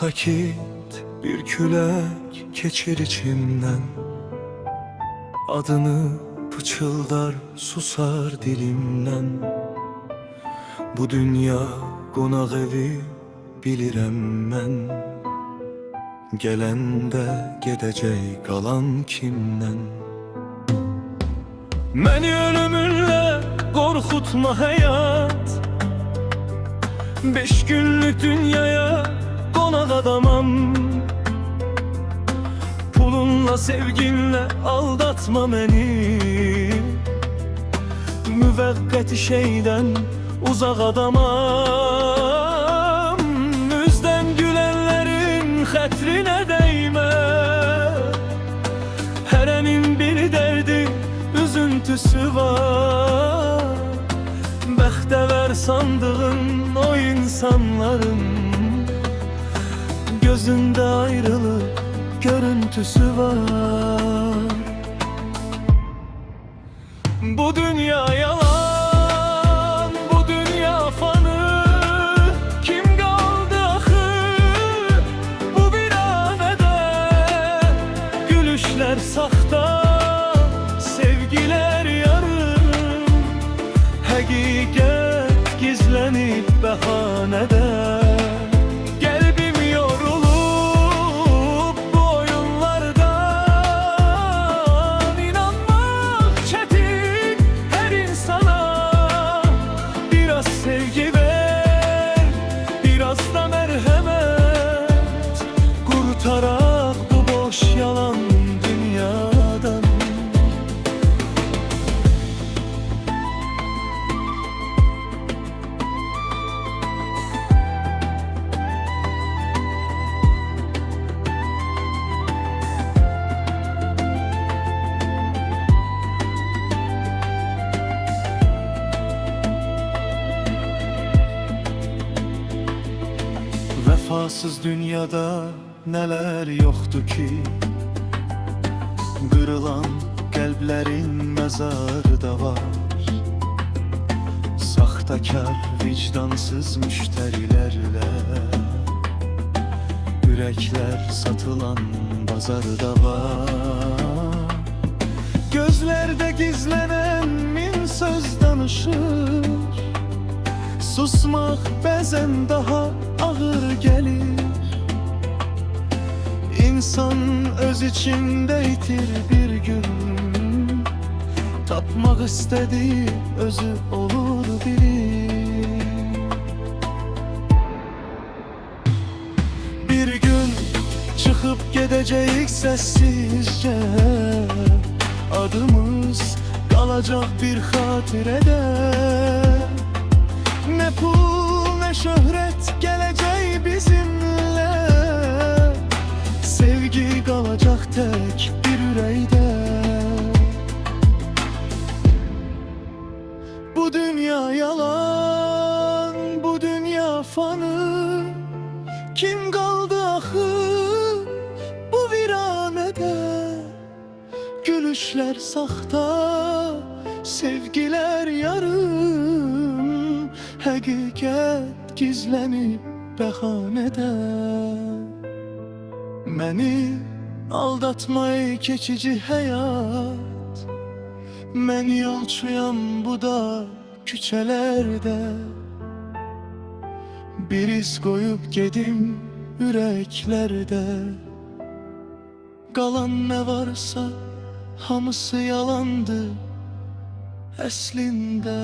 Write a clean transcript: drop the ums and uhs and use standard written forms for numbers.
Sakit bir külək keçir içimdən, adını pıçıldar susar dilimdən. Bu dünya qonaq evi bilirəm mən, gələndə gedəcək qalan kimdən? Məni ölümünlə qorxutma həyat, 5 günlük dünyaya qonaq adamam. Pulunla sevginlə aldatma məni, müvəqqəti şeydən uzaq adamam. Üzdən gülənlərin xətrinə dəymə, hərənin bir dərdi, üzüntüsü var. Bəxtəvər sandığın o insanların gözündə ayrılıq görüntüsü var. Bu dünya yalan, bu dünya fanı. Kim qaldı axı bu viranədə? Gülüşlər saxta, sevgilər yarım, həqiqət gizlənib bəhanədə. Qəlbim yorulub bu oyunlardan, inanmaq çətin hər insana. Biraz sevgi ver, biraz da mərhəmət, qurtaraq bu boş yalan dünyadan. Vəfasız dünyada nələr yoxdur ki, qırılan qəlblərin məzarı da var. Saxtakar, vicdansız müştərilərlə ürəklər satılan bazarı da var. Gözlərdə gizlənən min söz danışır, susmaq bəzən daha ağır gəlir. İnsan öz içində itir bir gün, tapmaq istədiyi özü olur bilir. Bir gün çıxıb gedəcəyik səssizcə, adımız qalacaq bir xatirədə. Nə pul, nə şöhrət gələcək bizimlə, sevgi qalacaq tək bir ürəkdə. Bu dünya yalan, bu dünya fanı. Kim qaldı axı bu viranədə? Gülüşlər saxta, sevgilər yarım, həqiqət gizlənib bəhanədə. Məni aldatma ey keçici həyat, mən yolçuyam bu da küçələrdə. Bir iz qoyub gedim ürəklərdə, qalan nə varsa hamısı yalandı əslində.